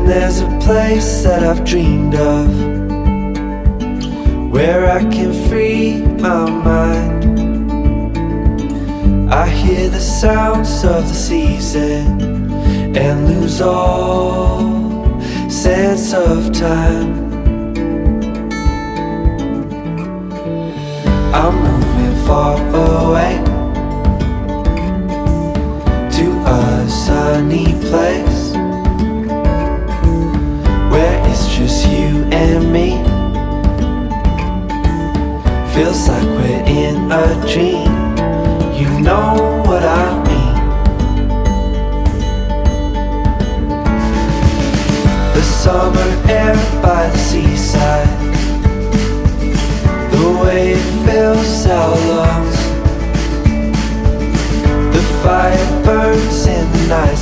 And there's a place that I've dreamed of, where I can free my mind. I hear the sounds of the season and lose all sense of time. I'm moving far away to a sunny place where it's just you and me. Feels like we're in a dream, you know what I mean. The summer air by the seaside, the way it fills our lungs, the fire burns in the night